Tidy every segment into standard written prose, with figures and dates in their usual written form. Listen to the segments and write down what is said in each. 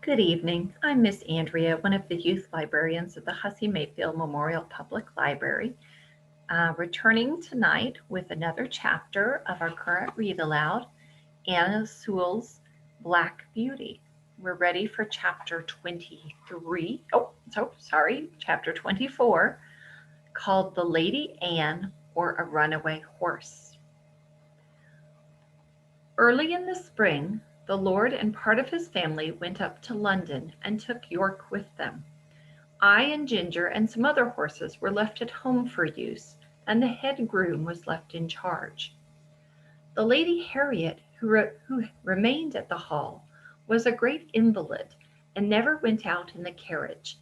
Good evening. I'm Miss Andrea, one of the youth librarians at the Hussey-Mayfield Memorial Public Library, returning tonight with another chapter of our current read aloud, Anna Sewell's Black Beauty. We're ready for chapter 23. Chapter 24, called The Lady Anne or a Runaway Horse. Early in the spring, the Lord and part of his family went up to London and took York with them. I and Ginger and some other horses were left at home for use, and the head groom was left in charge. The Lady Harriet, who remained at the Hall, was a great invalid and never went out in the carriage,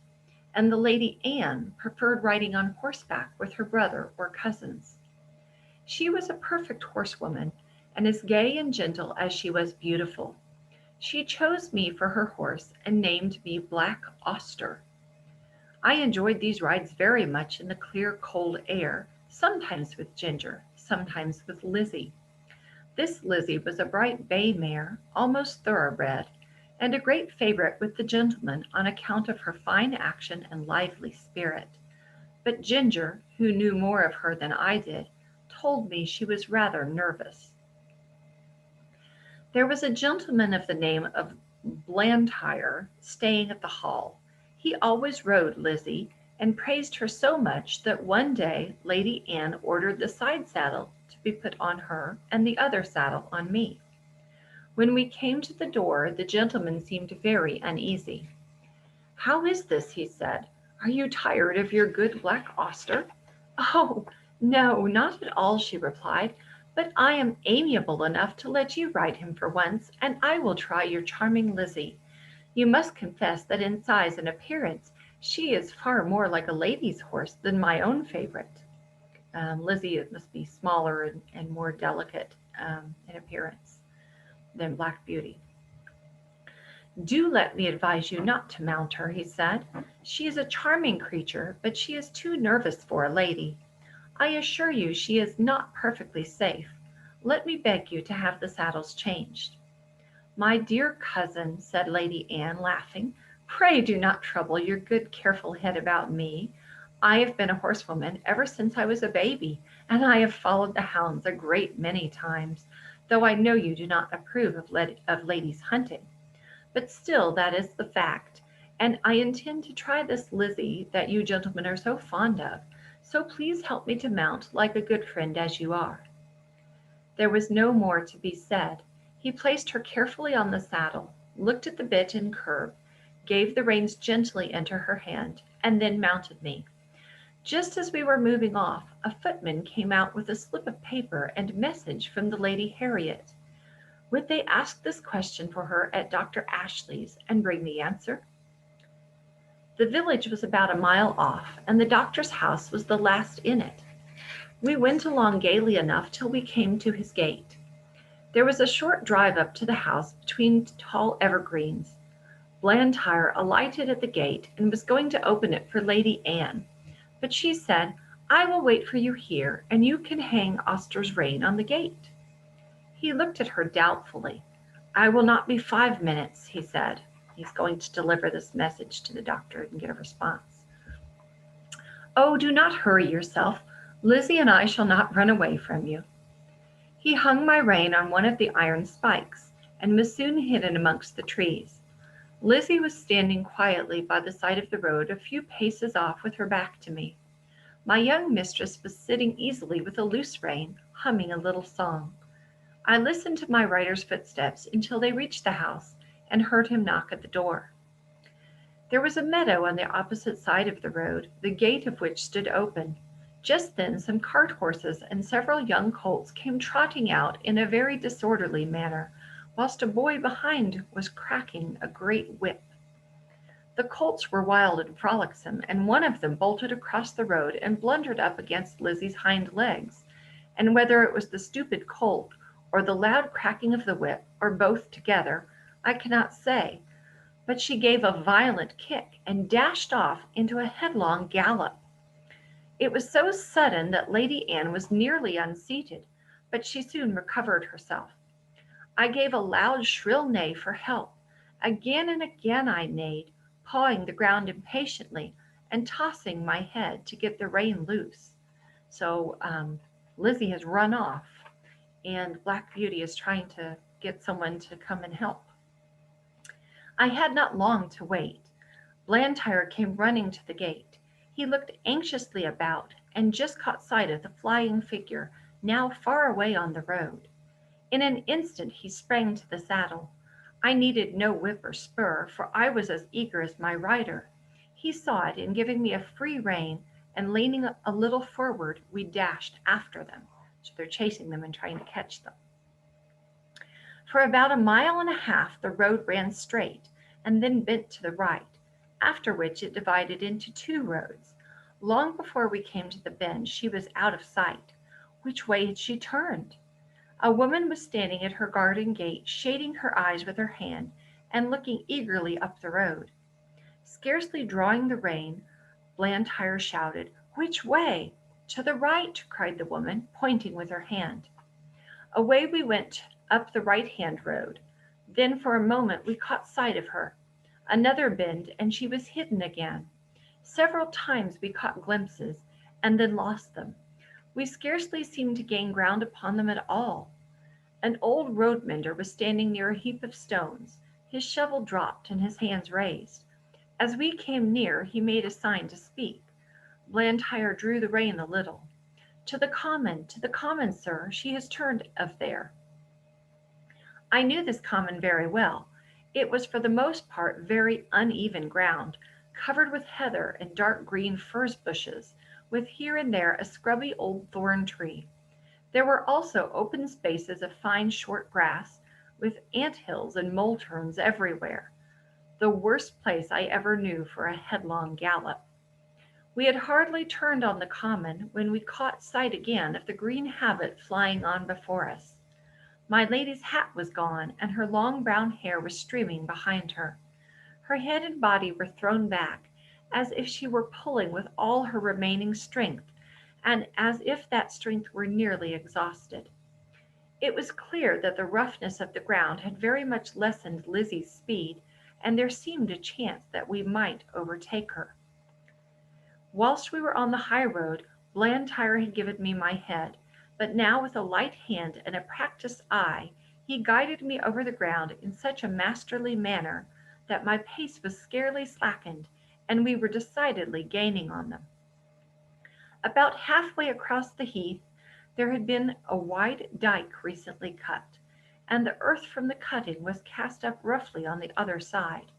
and the Lady Anne preferred riding on horseback with her brother or cousins. She was a perfect horsewoman, and as gay and gentle as she was beautiful. She chose me for her horse and named me Black Auster. I enjoyed these rides very much in the clear, cold air, sometimes with Ginger, sometimes with Lizzie. This Lizzie was a bright bay mare, almost thoroughbred, and a great favorite with the gentlemen on account of her fine action and lively spirit. But Ginger, who knew more of her than I did, told me she was rather nervous. There was a gentleman of the name of Blantyre staying at the Hall. He always rode Lizzie, and praised her so much that one day Lady Anne ordered the side saddle to be put on her and the other saddle on me. When we came to the door, the gentleman seemed very uneasy. "How is this?" he said. "Are you tired of your good Black Auster?" "Oh, no, not at all," she replied, "but I am amiable enough to let you ride him for once, and I will try your charming Lizzie. You must confess that in size and appearance she is far more like a lady's horse than my own favorite." Lizzie must be smaller and more delicate in appearance than Black Beauty. "Do let me advise you not to mount her," he said. "She is a charming creature, but she is too nervous for a lady. I assure you she is not perfectly safe. Let me beg you to have the saddles changed." "My dear cousin," said Lady Anne, laughing, "pray do not trouble your good careful head about me. I have been a horsewoman ever since I was a baby, and I have followed the hounds a great many times, though I know you do not approve of ladies hunting. But still that is the fact, and I intend to try this Lizzie that you gentlemen are so fond of, so please help me to mount like a good friend as you are." There was no more to be said. He placed her carefully on the saddle, looked at the bit and curb, gave the reins gently into her hand, and then mounted me. Just as we were moving off, a footman came out with a slip of paper and message from the Lady Harriet. Would they ask this question for her at Dr. Ashley's and bring the answer? The village was about a mile off, and the doctor's house was the last in it. We went along gaily enough till we came to his gate. There was a short drive up to the house between tall evergreens. Blantyre alighted at the gate and was going to open it for Lady Anne, but she said, "I will wait for you here, and you can hang Auster's rein on the gate." He looked at her doubtfully. "I will not be 5 minutes," he said. He's going to deliver this message to the doctor and get a response. "Oh, do not hurry yourself. Lizzie and I shall not run away from you." He hung my rein on one of the iron spikes, and was soon hidden amongst the trees. Lizzie was standing quietly by the side of the road a few paces off with her back to me. My young mistress was sitting easily with a loose rein, humming a little song. I listened to my rider's footsteps until they reached the house, and heard him knock at the door. There was a meadow on the opposite side of the road, the gate of which stood open. Just then some cart horses and several young colts came trotting out in a very disorderly manner, whilst a boy behind was cracking a great whip. The colts were wild and frolicsome, and one of them bolted across the road and blundered up against Lizzie's hind legs, and whether it was the stupid colt, or the loud cracking of the whip, or both together, I cannot say, but she gave a violent kick and dashed off into a headlong gallop. It was so sudden that Lady Anne was nearly unseated, but she soon recovered herself. I gave a loud shrill neigh for help, Again and again I neighed, pawing the ground impatiently and tossing my head to get the rein loose. So Lizzie has run off, and Black Beauty is trying to get someone to come and help. I had not long to wait. Blantyre came running to the gate. He looked anxiously about and just caught sight of the flying figure, now far away on the road. In an instant he sprang to the saddle. I needed no whip or spur, for I was as eager as my rider. He saw it, and giving me a free rein and leaning a little forward, we dashed after them. So they're chasing them and trying to catch them. For about a mile and a half the road ran straight, and then bent to the right, after which it divided into two roads. Long before we came to the bend she was out of sight. Which way had she turned? A woman was standing at her garden gate, shading her eyes with her hand, and looking eagerly up the road. Scarcely drawing the rein, Blantyre shouted, "Which way?" "To the right," cried the woman, pointing with her hand. Away we went up the right-hand road. Then for a moment we caught sight of her. Another bend, and she was hidden again. Several times we caught glimpses, and then lost them. We scarcely seemed to gain ground upon them at all. An old road mender was standing near a heap of stones, his shovel dropped and his hands raised. As we came near he made a sign to speak. Blantyre drew the rein a little. To the common, sir, she has turned of there." I knew this common very well. It was for the most part very uneven ground, covered with heather and dark green furze bushes, with here and there a scrubby old thorn tree. There were also open spaces of fine short grass, with ant hills and mole turns everywhere. The worst place I ever knew for a headlong gallop. We had hardly turned on the common when we caught sight again of the green habit flying on before us. My lady's hat was gone, and her long brown hair was streaming behind her. Her head and body were thrown back, as if she were pulling with all her remaining strength, and as if that strength were nearly exhausted. It was clear that the roughness of the ground had very much lessened Lizzie's speed, and there seemed a chance that we might overtake her. Whilst we were on the high road, Blantyre had given me my head, but now with a light hand and a practised eye he guided me over the ground in such a masterly manner that my pace was scarcely slackened, and we were decidedly gaining on them. About halfway across the heath there had been a wide dyke recently cut, and the earth from the cutting was cast up roughly on the other side.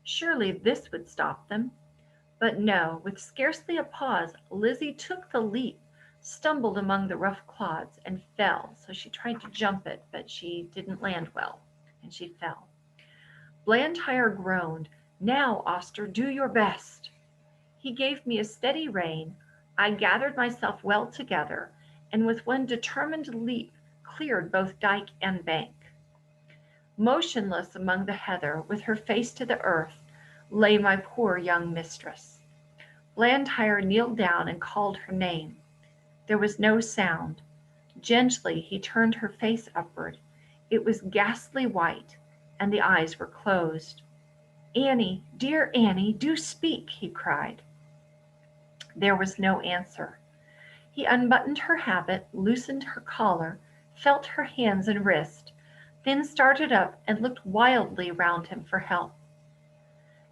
Surely this would stop them. But no, with scarcely a pause, Lizzie took the leap, stumbled among the rough clods, and fell. So she tried to jump it, but she didn't land well, and she fell. Blantyre groaned, "Now, Auster, do your best." He gave me a steady rein. I gathered myself well together, and with one determined leap cleared both dike and bank. Motionless among the heather, with her face to the earth, lay my poor young mistress. Blantyre kneeled down and called her name. There was no sound. Gently he turned her face upward. It was ghastly white, and the eyes were closed. "Annie, dear Annie, do speak," he cried. There was no answer. He unbuttoned her habit, loosened her collar, felt her hands and wrist, then started up and looked wildly round him for help.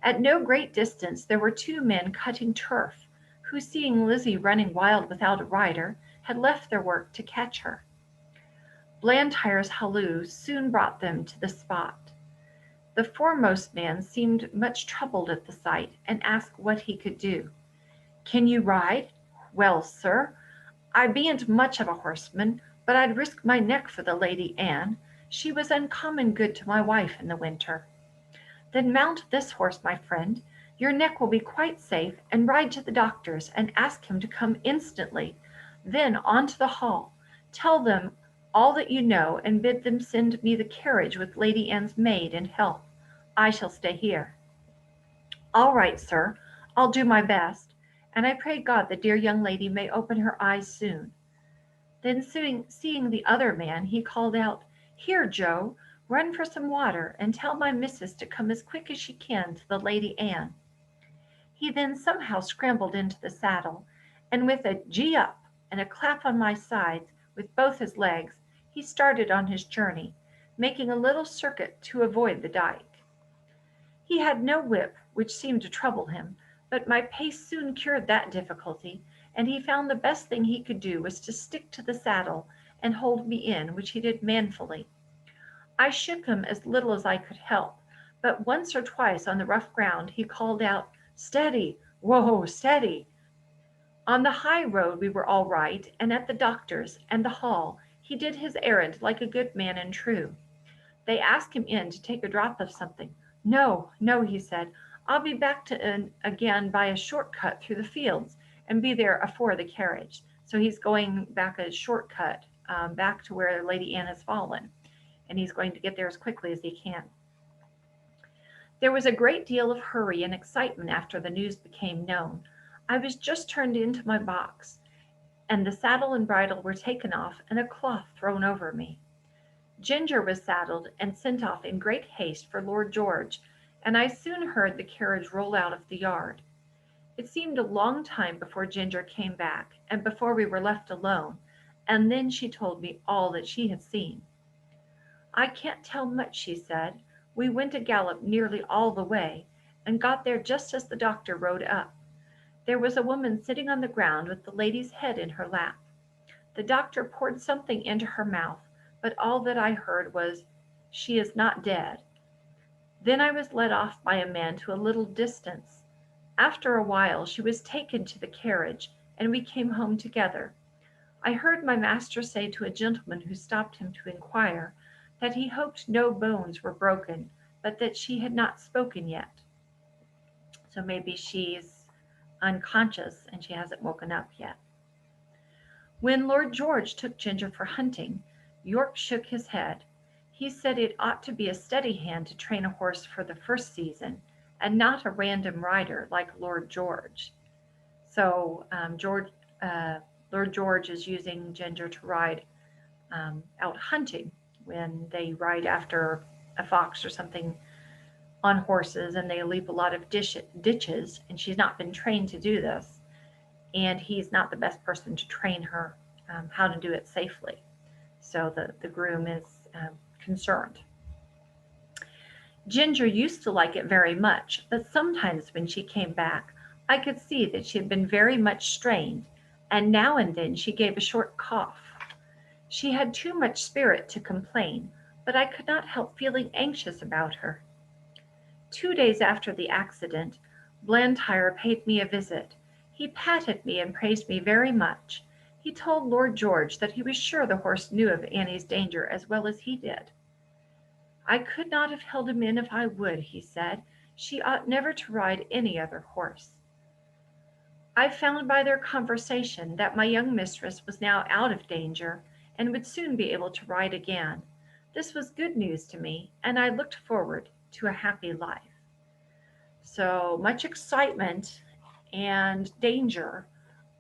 At no great distance there were two men cutting turf, who, seeing Lizzie running wild without a rider, had left their work to catch her. Blantyre's halloo soon brought them to the spot. The foremost man seemed much troubled at the sight, and asked what he could do. "Can you ride?" "Well, sir, I bean't much of a horseman, but I'd risk my neck for the Lady Anne. She was uncommon good to my wife in the winter." "Then mount this horse, my friend. Your neck will be quite safe, and ride to the doctor's, and ask him to come instantly. Then on to the hall. Tell them all that you know, and bid them send me the carriage with Lady Anne's maid and help. I shall stay here." "All right, sir. I'll do my best, and I pray God the dear young lady may open her eyes soon." Then seeing the other man, he called out, "Here, Joe, Run for some water and tell my missus to come as quick as she can to the Lady Anne." He then somehow scrambled into the saddle, and with a "gee up" and a clap on my sides with both his legs, he started on his journey, making a little circuit to avoid the dike. He had no whip, which seemed to trouble him, but my pace soon cured that difficulty, and he found the best thing he could do was to stick to the saddle and hold me in, which he did manfully. I shook him as little as I could help, but once or twice on the rough ground he called out, "Steady! Whoa, steady!" On the high road we were all right, and at the doctor's and the hall he did his errand like a good man and true. They asked him in to take a drop of something. "No, no," he said, "I'll be back again by a short cut through the fields, and be there afore the carriage." So he's going back a short cut back to where Lady Anne has fallen, and he's going to get there as quickly as he can. There was a great deal of hurry and excitement after the news became known. I was just turned into my box, and the saddle and bridle were taken off and a cloth thrown over me. Ginger was saddled and sent off in great haste for Lord George, and I soon heard the carriage roll out of the yard. It seemed a long time before Ginger came back, and before we were left alone, and then she told me all that she had seen. "I can't tell much," she said. "We went a gallop nearly all the way, and got there just as the doctor rode up. There was a woman sitting on the ground with the lady's head in her lap. The doctor poured something into her mouth, but all that I heard was, 'She is not dead.' Then I was led off by a man to a little distance. After a while she was taken to the carriage, and we came home together. I heard my master say to a gentleman who stopped him to inquire, that he hoped no bones were broken, but that she had not spoken yet." So maybe she's unconscious and she hasn't woken up yet. When Lord George took Ginger for hunting, York shook his head. He said it ought to be a steady hand to train a horse for the first season, and not a random rider like Lord George. So Lord George is using Ginger to ride out hunting when they ride after a fox or something on horses, and they leap a lot of ditches, and she's not been trained to do this, and he's not the best person to train her how to do it safely. So the groom is concerned. Ginger used to like it very much, but sometimes when she came back, I could see that she had been very much strained, and now and then she gave a short cough. She had too much spirit to complain, but I could not help feeling anxious about her. 2 days after the accident, Blantyre paid me a visit. He patted me and praised me very much. He told Lord George that he was sure the horse knew of Annie's danger as well as he did. "I could not have held him in if I would," he said. "She ought never to ride any other horse." I found by their conversation that my young mistress was now out of danger, and would soon be able to ride again. This was good news to me, and I looked forward to a happy life. So much excitement and danger,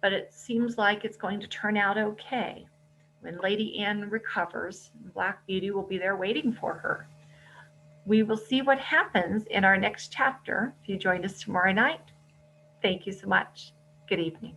but it seems like it's going to turn out okay. When Lady Anne recovers, Black Beauty will be there waiting for her. We will see what happens in our next chapter if you join us tomorrow night. Thank you so much. Good evening.